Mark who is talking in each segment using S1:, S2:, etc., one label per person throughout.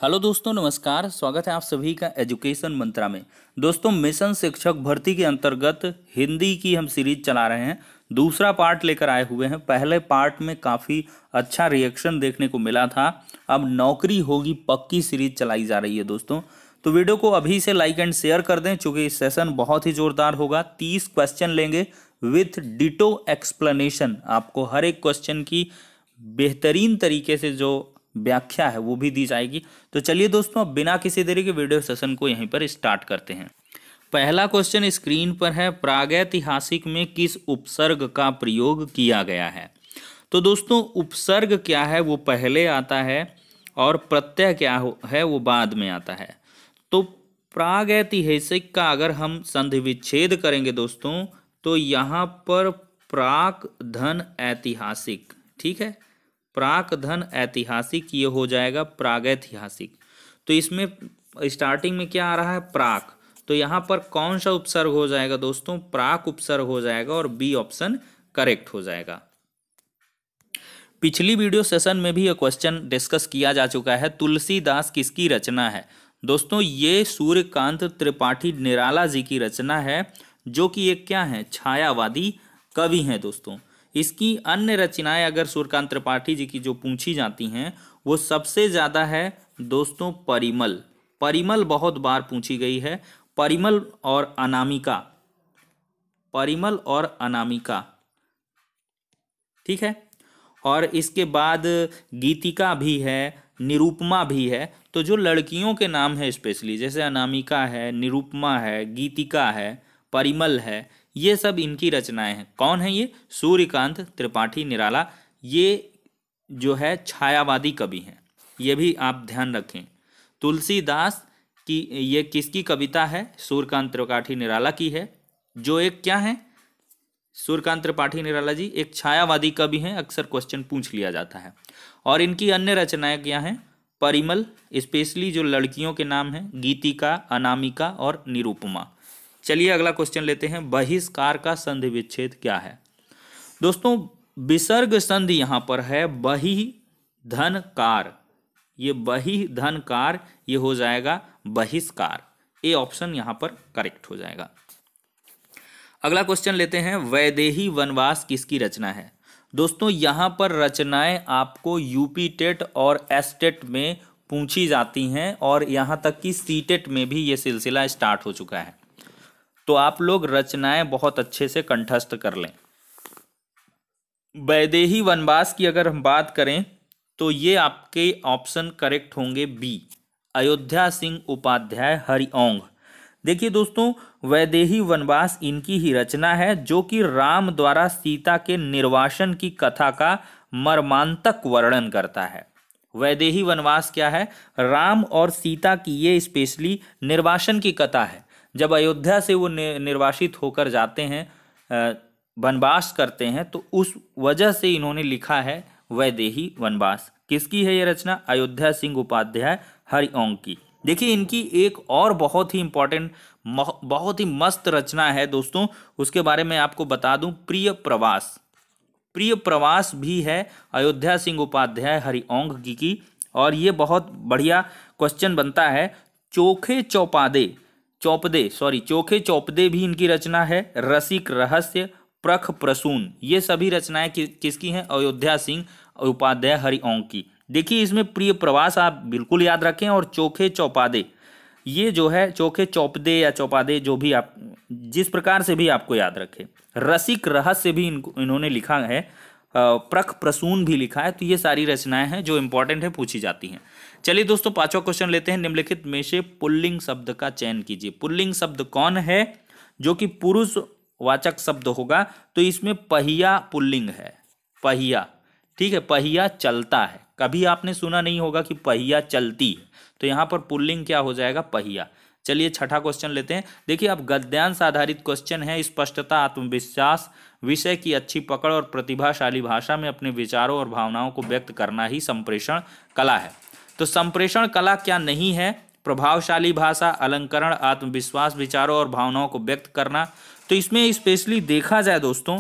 S1: Hello दोस्तों, नमस्कार। स्वागत है आप सभी का एजुकेशन मंत्रा में। दोस्तों, मिशन शिक्षक भर्ती के अंतर्गत हिंदी की हम सीरीज चला रहे हैं। दूसरा पार्ट लेकर आए हुए हैं। पहले पार्ट में काफ़ी अच्छा रिएक्शन देखने को मिला था। अब नौकरी होगी पक्की सीरीज चलाई जा रही है दोस्तों। तो वीडियो को अभी से लाइक एंड शेयर कर दें, चूँकि इस सेशन बहुत ही जोरदार होगा। 30 क्वेश्चन लेंगे विथ डिटो एक्सप्लेनेशन। आपको हर एक क्वेश्चन की बेहतरीन तरीके से जो व्याख्या है वो भी दी जाएगी। तो चलिए दोस्तों, अब बिना किसी देरी के वीडियो सेशन को यहीं पर स्टार्ट करते हैं। पहला क्वेश्चन स्क्रीन पर है, प्रागैतिहासिक में किस उपसर्ग का प्रयोग किया गया है। तो दोस्तों, उपसर्ग क्या है वो पहले आता है और प्रत्यय क्या है वो बाद में आता है। तो प्रागैतिहासिक का अगर हम संधि विच्छेद करेंगे दोस्तों, तो यहाँ पर प्राक धन ऐतिहासिक, ठीक है, प्राक धन ऐतिहासिक ये हो जाएगा प्रागैतिहासिक। तो इसमें स्टार्टिंग में क्या आ रहा है, प्राक। तो यहाँ पर कौन सा उपसर्ग हो जाएगा दोस्तों, प्राक उपसर्ग हो जाएगा और बी ऑप्शन करेक्ट हो जाएगा। पिछली वीडियो सेशन में भी यह क्वेश्चन डिस्कस किया जा चुका है। तुलसीदास किसकी रचना है दोस्तों? ये सूर्यकांत त्रिपाठी निराला जी की रचना है, जो कि एक क्या है, छायावादी कवि हैं दोस्तों। इसकी अन्य रचनाएं अगर सूर्यकांत त्रिपाठी जी की जो पूछी जाती हैं, वो सबसे ज़्यादा है दोस्तों परिमल। परिमल बहुत बार पूछी गई है। परिमल और अनामिका, परिमल और अनामिका, ठीक है। और इसके बाद गीतिका भी है, निरूपमा भी है। तो जो लड़कियों के नाम है स्पेशली, जैसे अनामिका है, निरूपमा है, गीतिका है, परिमल है, ये सब इनकी रचनाएं हैं। कौन है ये? सूर्यकांत त्रिपाठी निराला। ये जो है छायावादी कवि हैं, ये भी आप ध्यान रखें। तुलसीदास की ये किसकी कविता है? सूर्यकांत त्रिपाठी निराला की है, जो एक क्या है, सूर्यकांत त्रिपाठी निराला जी एक छायावादी कवि हैं। अक्सर क्वेश्चन पूछ लिया जाता है। और इनकी अन्य रचनाएं क्या हैं? परिमल, स्पेशली जो लड़कियों के नाम हैं, गीतिका, अनामिका और निरूपमा। चलिए अगला क्वेश्चन लेते हैं। बहिष्कार का संधि विच्छेद क्या है दोस्तों? विसर्ग संधि यहां पर है बहि धन कार। ये बहि धन कार, ये हो जाएगा बहिष्कार। ए ऑप्शन यहां पर करेक्ट हो जाएगा। अगला क्वेश्चन लेते हैं। वैदेही वनवास किसकी रचना है दोस्तों? यहां पर रचनाएं आपको यूपी टेट और एस टेट में पूछी जाती हैं, और यहां तक कि सी टेट में भी ये सिलसिला स्टार्ट हो चुका है। तो आप लोग रचनाएं बहुत अच्छे से कंठस्थ कर लें। वैदेही वनवास की अगर हम बात करें, तो ये आपके ऑप्शन करेक्ट होंगे बी, अयोध्या सिंह उपाध्याय हरिओंग। देखिए दोस्तों, वैदेही वनवास इनकी ही रचना है, जो कि राम द्वारा सीता के निर्वासन की कथा का मर्मांतक वर्णन करता है। वैदेही वनवास क्या है? राम और सीता की ये स्पेशली निर्वासन की कथा है। जब अयोध्या से वो निर्वासित होकर जाते हैं, वनवास करते हैं, तो उस वजह से इन्होंने लिखा है वैदेही वनवास। किसकी है ये रचना? अयोध्या सिंह उपाध्याय हरिओंग की। देखिए, इनकी एक और बहुत ही इंपॉर्टेंट, बहुत ही मस्त रचना है दोस्तों, उसके बारे में आपको बता दूं। प्रिय प्रवास, प्रिय प्रवास भी है अयोध्या सिंह उपाध्याय हरिओंग की। और ये बहुत बढ़िया क्वेश्चन बनता है। चोखे चौपदे भी इनकी रचना है। रसिक रहस्य, प्रख प्रसून, ये सभी रचनाएं किसकी हैं? अयोध्या सिंह उपाध्याय हरिओंग की। देखिए, इसमें प्रिय प्रवास आप बिल्कुल याद रखें, और चोखे चौपादे, ये जो है चोखे चौपदे या चौपादे, जो भी आप जिस प्रकार से भी आपको याद रखें। रसिक रहस्य भी इन्होंने लिखा है, प्रख प्रसून भी लिखा है। तो ये सारी रचनाएं हैं जो इंपॉर्टेंट है, पूछी जाती हैं। चलिए दोस्तों, पांचवा क्वेश्चन लेते हैं। निम्नलिखित में से पुल्लिंग शब्द का चयन कीजिए। पुल्लिंग शब्द कौन है जो कि पुरुष वाचक शब्द होगा? तो इसमें पहिया पुल्लिंग है, पहिया, ठीक है। पहिया चलता है, कभी आपने सुना नहीं होगा कि पहिया चलती है। तो यहाँ पर पुल्लिंग क्या हो जाएगा? पहिया। चलिए छठा क्वेश्चन लेते हैं। देखिए, अब गद्यांश आधारित क्वेश्चन है। स्पष्टता, आत्मविश्वास, विषय की अच्छी पकड़ और प्रतिभाशाली भाषा में अपने विचारों और भावनाओं को व्यक्त करना ही संप्रेषण कला है। तो संप्रेषण कला क्या नहीं है? प्रभावशाली भाषा, अलंकरण, आत्मविश्वास, विचारों और भावनाओं को व्यक्त करना। तो इसमें स्पेशली देखा जाए दोस्तों,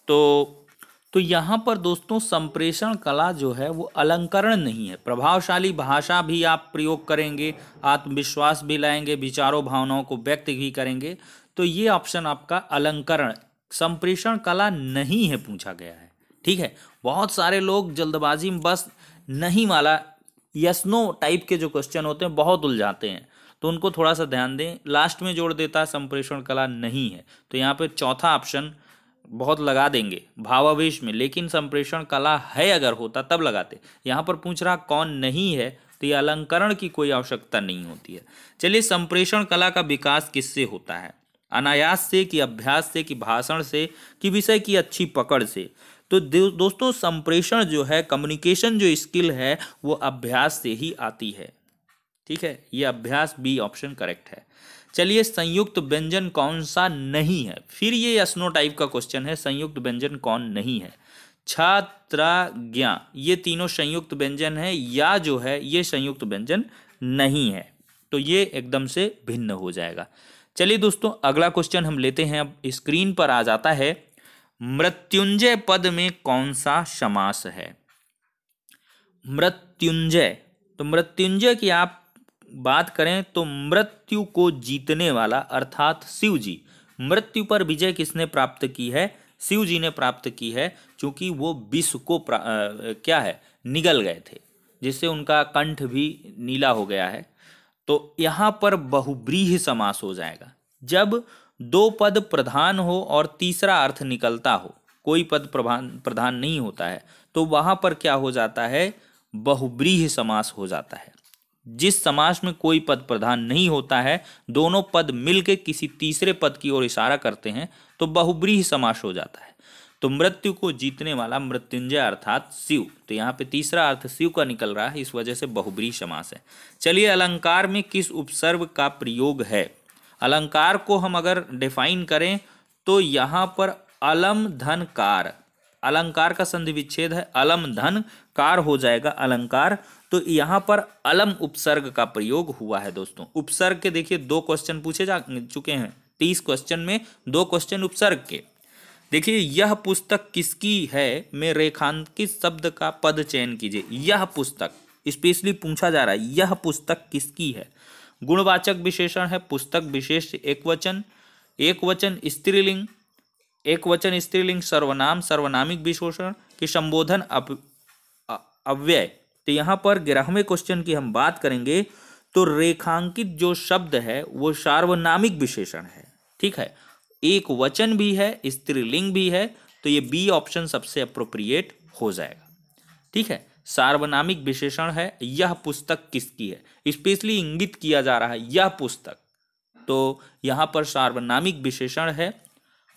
S1: तो तो यहाँ पर दोस्तों संप्रेषण कला जो है वो अलंकरण नहीं है। प्रभावशाली भाषा भी आप प्रयोग करेंगे, आत्मविश्वास भी लाएंगे, विचारों भावनाओं को व्यक्त भी करेंगे, तो ये ऑप्शन आपका अलंकरण, संप्रेषण कला नहीं है पूछा गया है। ठीक है, बहुत सारे लोग जल्दबाजी में बस नहीं वाला यस नो टाइप के जो क्वेश्चन होते हैं बहुत उलझाते हैं, तो उनको थोड़ा सा ध्यान दें। लास्ट में जोड़ देता है संप्रेषण कला नहीं है, तो यहाँ पे चौथा ऑप्शन बहुत लगा देंगे भावावेश में, लेकिन संप्रेषण कला है अगर होता तब लगाते। यहाँ पर पूछ रहा कौन नहीं है, तो ये अलंकरण की कोई आवश्यकता नहीं होती है। चलिए, संप्रेषण कला का विकास किससे होता है? अनायास से कि अभ्यास से कि भाषण से कि विषय की अच्छी पकड़ से? तो दोस्तों संप्रेषण जो है, कम्युनिकेशन जो स्किल है, वो अभ्यास से ही आती है। ठीक है, ये अभ्यास, बी ऑप्शन करेक्ट है। चलिए, संयुक्त व्यंजन कौन सा नहीं है? फिर ये यस-नो टाइप का क्वेश्चन है, संयुक्त व्यंजन कौन नहीं है? छ, त्र, ज्ञ, ये तीनों संयुक्त व्यंजन है या जो है ये संयुक्त व्यंजन नहीं है, तो ये एकदम से भिन्न हो जाएगा। चलिए दोस्तों, अगला क्वेश्चन हम लेते हैं। अब स्क्रीन पर आ जाता है, मृत्युंजय पद में कौन सा समास है? मृत्युंजय, तो मृत्युंजय की आप बात करें तो मृत्यु को जीतने वाला अर्थात शिव जी। मृत्यु पर विजय किसने प्राप्त की है? शिव जी ने प्राप्त की है, क्योंकि वो विष को क्या है, निगल गए थे, जिससे उनका कंठ भी नीला हो गया है। तो यहाँ पर बहुव्रीहि समास हो जाएगा। जब दो पद प्रधान हो और तीसरा अर्थ निकलता हो, कोई पद प्रधान नहीं होता है, तो वहाँ पर क्या हो जाता है? बहुव्रीहि समास हो जाता है। जिस समास में कोई पद प्रधान नहीं होता है, दोनों पद मिलके किसी तीसरे पद की ओर इशारा करते हैं, तो बहुव्रीहि समास हो जाता है। तो मृत्यु को जीतने वाला मृत्युंजय अर्थात शिव, तो यहाँ पे तीसरा अर्थ शिव का निकल रहा है, इस वजह से बहुव्रीहि समास है। चलिए, अलंकार में किस उपसर्ग का प्रयोग है? अलंकार को हम अगर डिफाइन करें तो यहाँ पर अलम धन कार, अलंकार का संधि विच्छेद है, अलम धन कार हो जाएगा अलंकार। तो यहाँ पर अलम उपसर्ग का प्रयोग हुआ है। दोस्तों, उपसर्ग के देखिए 2 क्वेश्चन पूछे जा चुके हैं, 30 क्वेश्चन में 2 क्वेश्चन उपसर्ग के। देखिए, यह पुस्तक किसकी है में रेखांकित शब्द का पद चयन कीजिए। यह पुस्तक स्पेशली पूछा जा रहा है, यह पुस्तक किसकी है? गुणवाचक विशेषण है, पुस्तक विशेष एकवचन, एकवचन स्त्रीलिंग, एकवचन स्त्रीलिंग सर्वनाम, सर्वनामिक विशेषण कि संबोधन अव्यय। तो यहाँ पर 11वें क्वेश्चन की हम बात करेंगे तो रेखांकित जो शब्द है वो सार्वनामिक विशेषण है। ठीक है, एक वचन भी है, स्त्रीलिंग भी है, तो ये बी ऑप्शन सबसे अप्रोप्रिएट हो जाएगा। ठीक है, सार्वनामिक विशेषण है, यह पुस्तक किसकी है, स्पेशली इंगित किया जा रहा है यह पुस्तक, तो यहाँ पर सार्वनामिक विशेषण है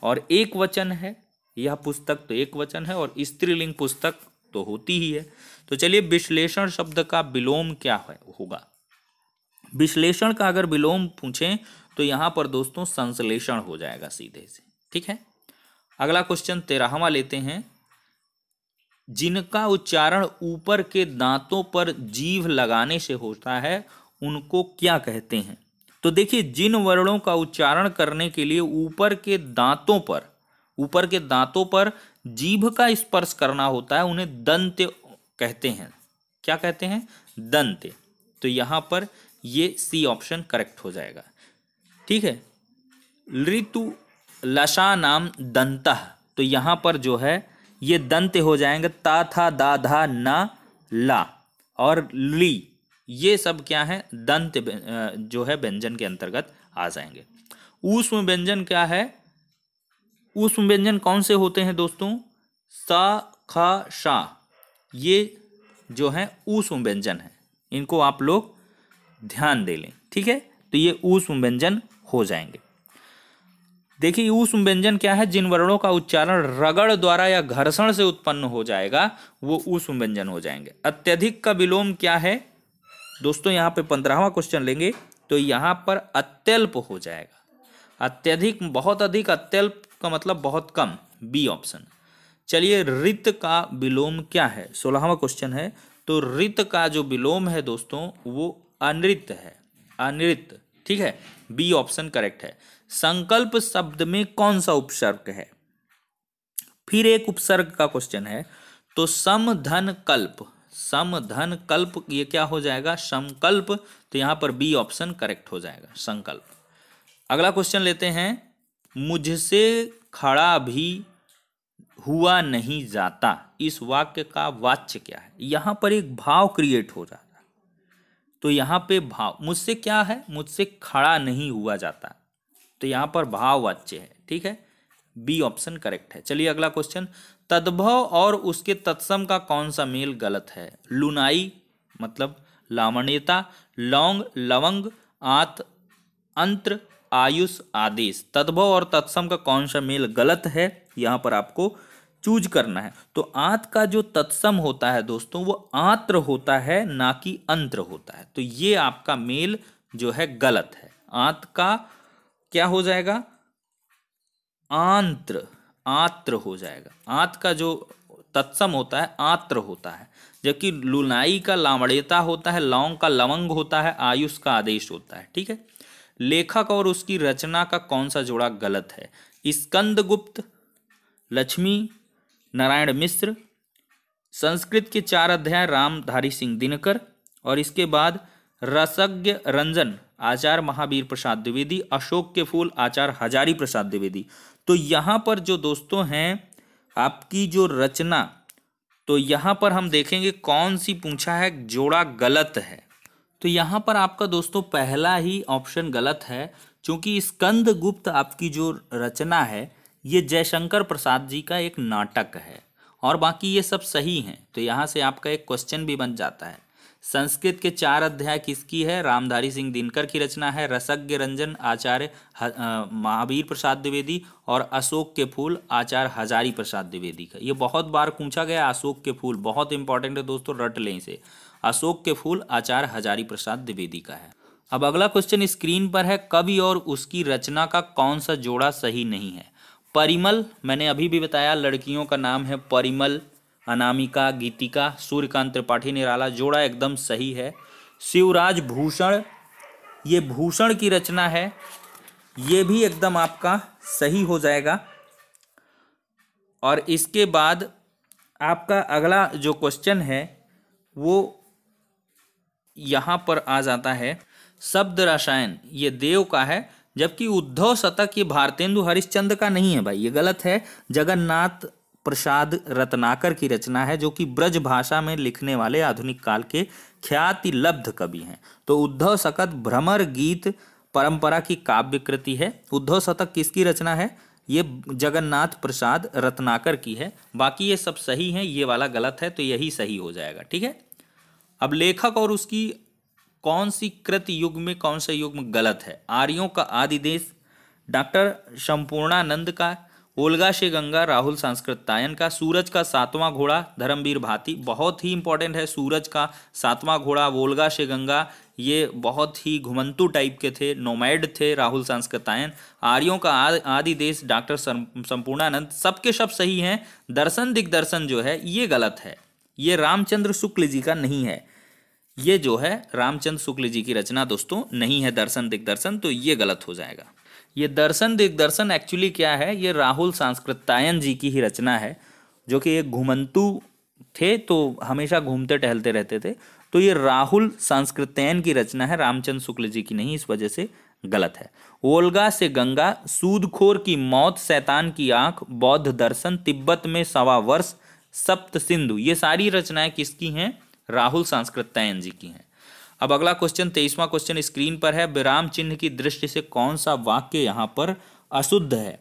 S1: और एक वचन है, यह पुस्तक तो एक वचन है, और स्त्रीलिंग पुस्तक तो होती ही है। तो चलिए, विश्लेषण शब्द का विलोम क्या होगा? विश्लेषण का अगर विलोम पूछें तो यहाँ पर दोस्तों संश्लेषण हो जाएगा सीधे से। ठीक है, अगला क्वेश्चन 13वां लेते हैं। जिनका उच्चारण ऊपर के दांतों पर जीभ लगाने से होता है उनको क्या कहते हैं? तो देखिए, जिन वर्णों का उच्चारण करने के लिए ऊपर के दांतों पर जीभ का स्पर्श करना होता है उन्हें दंत्य कहते हैं। क्या कहते हैं? दंत्य। तो यहाँ पर ये सी ऑप्शन करेक्ट हो जाएगा। ठीक है, ऋतु लशा नाम दंतः, तो यहाँ पर जो है ये दंत्य हो जाएंगे, ता था दा धा ना ला और ली, ये सब क्या है? दंत्य जो है व्यंजन के अंतर्गत आ जाएंगे। ऊष्म व्यंजन क्या है? ऊष्म व्यंजन कौन से होते हैं दोस्तों? सा, ख, शा, ये जो है ऊष्म व्यंजन है, इनको आप लोग ध्यान दे लें। ठीक है, तो ये ऊष्म व्यंजन हो जाएंगे। देखिए, ऊष्म व्यंजन क्या है? जिन वर्णों का उच्चारण रगड़ द्वारा या घर्षण से उत्पन्न हो जाएगा वो ऊष्म व्यंजन हो जाएंगे। अत्यधिक का विलोम क्या है दोस्तों? यहाँ पे 15वां क्वेश्चन लेंगे तो यहाँ पर अत्यल्प हो जाएगा। अत्यधिक, बहुत अधिक, अत्यल्प का मतलब बहुत कम, बी ऑप्शन। चलिए, रित का विलोम क्या है? 16वां क्वेश्चन है। तो रित का जो विलोम है दोस्तों वो अनृत है, अनृत। ठीक है, बी ऑप्शन करेक्ट है। संकल्प शब्द में कौन सा उपसर्ग है? फिर एक उपसर्ग का क्वेश्चन है, तो सम धन कल्प, सम धन कल्प ये क्या हो जाएगा, संकल्प। तो यहाँ पर बी ऑप्शन करेक्ट हो जाएगा, संकल्प। अगला क्वेश्चन लेते हैं, मुझसे खड़ा भी हुआ नहीं जाता, इस वाक्य का वाच्य क्या है। यहाँ पर एक भाव क्रिएट हो जाता है, तो यहाँ पे भाव, मुझसे क्या है, मुझसे खड़ा नहीं हुआ जाता, तो यहाँ पर भाव वाच्य है, ठीक है, बी ऑप्शन करेक्ट है। चलिए अगला क्वेश्चन, तद्भव और उसके तत्सम का कौन सा मेल गलत है। लुनाई मतलब लावण्यता, लौंग लवंग, आत अंत्र, आयुष, आदेश। तद्भव और तत्सम का कौन सा मेल गलत है, यहाँ पर आपको चूज करना है। तो आत का जो तत्सम होता है दोस्तों वो आत्र होता है, ना कि अंत्र होता है, तो ये आपका मेल जो है गलत है। आत का क्या हो जाएगा, आंत्र, आत्र हो जाएगा। आत का जो तत्सम होता है आत्र होता है, जबकि लुनाई का लावण्यता होता है, लौंग का लवंग होता है, आयुष का आदेश होता है, ठीक है। लेखक और उसकी रचना का कौन सा जोड़ा गलत है। स्कंदगुप्त, लक्ष्मी नारायण मिश्र, संस्कृत के 4 अध्याय रामधारी सिंह दिनकर, और इसके बाद रसज्ञ रंजन आचार्य महावीर प्रसाद द्विवेदी, अशोक के फूल आचार्य हजारी प्रसाद द्विवेदी। तो यहाँ पर जो दोस्तों हैं आपकी जो रचना, तो यहाँ पर हम देखेंगे कौन सी पूछा है जोड़ा गलत है। तो यहाँ पर आपका दोस्तों पहला ही ऑप्शन गलत है, क्योंकि स्कंदगुप्त आपकी जो रचना है ये जयशंकर प्रसाद जी का एक नाटक है, और बाकी ये सब सही हैं। तो यहाँ से आपका एक क्वेश्चन भी बन जाता है। संस्कृत के 4 अध्याय किसकी है, रामधारी सिंह दिनकर की रचना है। रसज्ञ रंजन आचार्य महावीर प्रसाद द्विवेदी, और अशोक के फूल आचार्य हजारी प्रसाद द्विवेदी का। ये बहुत बार पूछा गया, अशोक के फूल बहुत इंपॉर्टेंट है दोस्तों, रट लें इसे। अशोक के फूल आचार्य हजारी प्रसाद द्विवेदी का है। अब अगला क्वेश्चन स्क्रीन पर है, कवि और उसकी रचना का कौन सा जोड़ा सही नहीं है। परिमल, मैंने अभी भी बताया लड़कियों का नाम है परिमल, अनामिका, गीतिका, सूर्यकांत त्रिपाठी निराला, जोड़ा एकदम सही है। शिवराज भूषण, ये भूषण की रचना है, ये भी एकदम आपका सही हो जाएगा। और इसके बाद आपका अगला जो क्वेश्चन है वो यहाँ पर आ जाता है, शब्द रसायन ये देव का है, जबकि उद्धव शतक ये भारतेंदु हरिश्चंद्र का नहीं है भाई, ये गलत है। जगन्नाथ प्रसाद रत्नाकर की रचना है, जो कि ब्रज भाषा में लिखने वाले आधुनिक काल के ख्याति लब्ध कवि हैं। तो उद्धव शतक भ्रमर गीत परंपरा की काव्य कृति है। उद्धव शतक किसकी रचना है, ये जगन्नाथ प्रसाद रत्नाकर की है। बाकी ये सब सही हैं, ये वाला गलत है, तो यही सही हो जाएगा, ठीक है। अब लेखक और उसकी कौन सी कृति युग में कौन सा युग में गलत है। आर्यों का आदिदेश डॉक्टर संपूर्णानंद का, ओल्गा से गंगा राहुल सांस्कृतायन का, सूरज का 7वां घोड़ा धर्मवीर भाती, बहुत ही इंपॉर्टेंट है। सूरज का 7वां घोड़ा वोल्गा से गंगा, ये बहुत ही घुमंतु टाइप के थे, नोमैड थे राहुल सांस्कृतायन। आर्यों का आदि देश डॉक्टर संपूर्णानंद, सबके सब सही हैं। दर्शन दिग्दर्शन जो है ये गलत है, ये रामचंद्र शुक्ल जी का नहीं है, ये जो है रामचंद्र शुक्ल जी की रचना दोस्तों नहीं है दर्शन दिग्दर्शन, तो ये गलत हो जाएगा। ये दर्शन दिग्दर्शन एक्चुअली क्या है, ये राहुल सांस्कृतायन जी की ही रचना है, जो कि एक घुमंतु थे, तो हमेशा घूमते टहलते रहते थे। तो ये राहुल सांस्कृतायन की रचना है, रामचंद्र शुक्ल जी की नहीं, इस वजह से गलत है। ओल्गा से गंगा, सूदखोर की मौत, शैतान की आंख, बौद्ध दर्शन, तिब्बत में 1.25 वर्ष, सप्त सिंधु, ये सारी रचनाएं किसकी हैं, राहुल सांस्कृतायन जी की हैं। अब अगला क्वेश्चन 23वां क्वेश्चन स्क्रीन पर है, विराम चिन्ह की दृष्टि से कौन सा वाक्य यहाँ पर अशुद्ध है।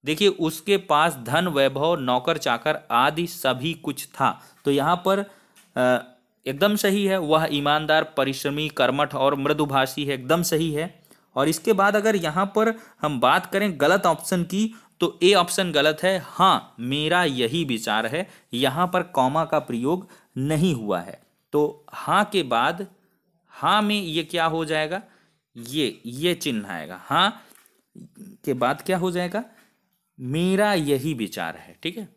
S1: देखिए, उसके पास धन वैभव नौकर चाकर आदि सभी कुछ था, तो यहाँ पर एकदम सही है। वह ईमानदार परिश्रमी कर्मठ और मृदुभाषी है, एकदम सही है। और इसके बाद अगर यहाँ पर हम बात करें गलत ऑप्शन की, तो ए ऑप्शन गलत है। हाँ मेरा यही विचार है, यहाँ पर कॉमा का प्रयोग नहीं हुआ है, तो हाँ के बाद हाँ में ये क्या हो जाएगा, ये चिन्ह आएगा। हाँ के बाद क्या हो जाएगा, मेरा यही विचार है, ठीक है।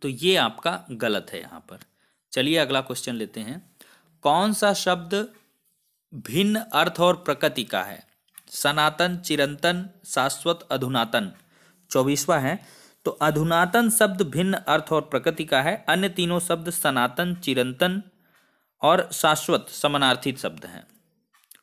S1: तो ये आपका गलत है यहाँ पर। चलिए अगला क्वेश्चन लेते हैं, कौन सा शब्द भिन्न अर्थ और प्रकृति का है। सनातन, चिरंतन, शाश्वत, अधुनातन। 24वां है, तो अधुनातन शब्द भिन्न अर्थ और प्रकृति का है। अन्य तीनों शब्द सनातन, चिरंतन और शाश्वत समानार्थी शब्द हैं।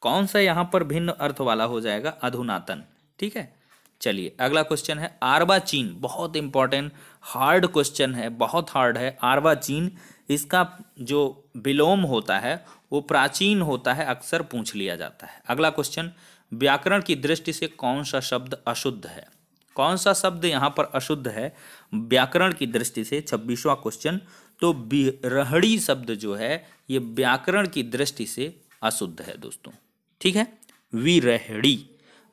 S1: कौन सा यहाँ पर भिन्न अर्थ वाला हो जाएगा? अधुनातन। ठीक है, चलिए अगला क्वेश्चन है अर्वाचीन। बहुत इंपॉर्टेंट हार्ड क्वेश्चन है, बहुत हार्ड है। अर्वाचीन, इसका जो विलोम होता है वो प्राचीन होता है, अक्सर पूछ लिया जाता है। अगला क्वेश्चन, व्याकरण की दृष्टि से कौन सा शब्द अशुद्ध है? कौन सा शब्द यहाँ पर अशुद्ध है व्याकरण की दृष्टि से? 26वां क्वेश्चन। तो विरहड़ी शब्द जो है ये व्याकरण की दृष्टि से अशुद्ध है दोस्तों। ठीक है, विरहड़ी।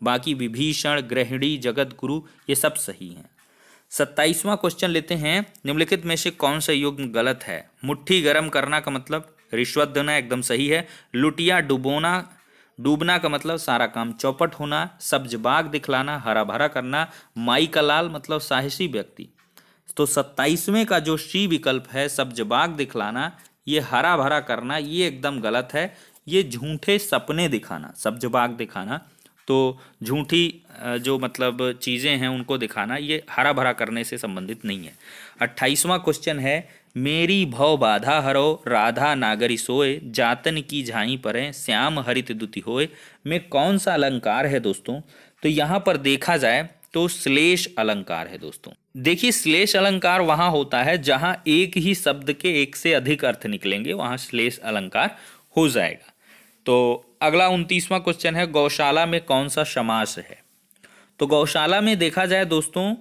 S1: बाकी विभीषण, गृहिणी, जगत गुरु ये सब सही हैं। 27वां क्वेश्चन लेते हैं, निम्नलिखित में से कौन सा युग्म गलत है? मुट्ठी गर्म करना का मतलब रिश्वत देना, एकदम सही है। लुटिया डूबना का मतलब सारा काम चौपट होना। सब्ज बाग दिखलाना, हरा भरा करना। माई का लाल मतलब साहसी व्यक्ति। तो 27वें का जो सी विकल्प है, सब्ज बाग दिखलाना, ये हरा भरा करना, ये एकदम गलत है। ये झूठे सपने दिखाना, सब्ज बाग दिखाना तो झूठी जो मतलब चीज़ें हैं उनको दिखाना, ये हरा भरा करने से संबंधित नहीं है। 28वां क्वेश्चन है, मेरी भव बाधा हरो, राधा नागरी सोए, जातन की झाई परे, श्याम हरित दुति होए में कौन सा अलंकार है दोस्तों? तो यहाँ पर देखा जाए तो श्लेष अलंकार है दोस्तों। देखिए, श्लेष अलंकार वहाँ होता है जहाँ एक ही शब्द के एक से अधिक अर्थ निकलेंगे, वहाँ श्लेष अलंकार हो जाएगा। तो अगला 29वां क्वेश्चन है, गौशाला में कौन सा समास है? तो गौशाला में देखा जाए दोस्तों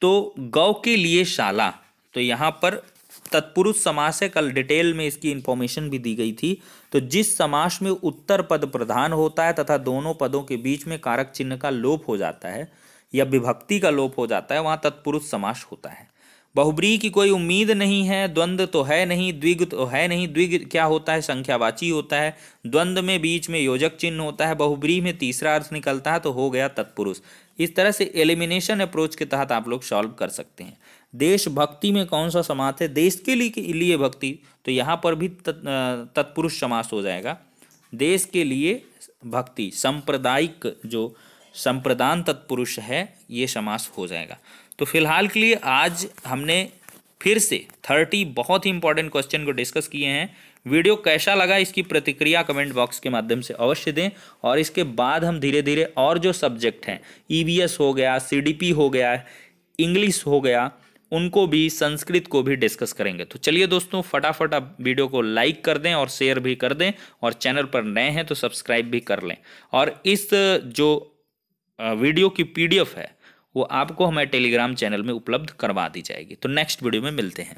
S1: तो गौ के लिए शाला, तो यहाँ पर तत्पुरुष समास है। कल डिटेल में इसकी इंफॉर्मेशन भी दी गई थी। तो जिस समास में उत्तर पद प्रधान होता है तथा दोनों पदों के बीच में कारक चिन्ह का लोप हो जाता है या विभक्ति का लोप हो जाता है, वहाँ तत्पुरुष समास होता है। बहुब्रीहि की कोई उम्मीद नहीं है, द्वंद्व तो है नहीं, द्विग तो है नहीं। द्विग क्या होता है? संख्यावाची होता है। द्वंद्व में बीच में योजक चिन्ह होता है। बहुब्रीहि में तीसरा अर्थ निकलता है, तो हो गया तत्पुरुष। इस तरह से एलिमिनेशन अप्रोच के तहत आप लोग सॉल्व कर सकते हैं। देशभक्ति में कौन सा समास है? देश के लिए भक्ति, तो यहाँ पर भी तत्पुरुष समास हो जाएगा। देश के लिए भक्ति, सांप्रदायिक जो संप्रदान तत्पुरुष है, ये समास हो जाएगा। तो फिलहाल के लिए आज हमने फिर से 30 बहुत ही इंपॉर्टेंट क्वेश्चन को डिस्कस किए हैं। वीडियो कैसा लगा इसकी प्रतिक्रिया कमेंट बॉक्स के माध्यम से अवश्य दें। और इसके बाद हम धीरे धीरे और जो सब्जेक्ट हैं, ईवीएस हो गया, सीडीपी हो गया, इंग्लिश हो गया, उनको भी, संस्कृत को भी डिस्कस करेंगे। तो चलिए दोस्तों, फटाफट आप वीडियो को लाइक कर दें और शेयर भी कर दें, और चैनल पर नए हैं तो सब्सक्राइब भी कर लें। और इस जो वीडियो की पीडीएफ है वो आपको हमारे टेलीग्राम चैनल में उपलब्ध करवा दी जाएगी। तो नेक्स्ट वीडियो में मिलते हैं।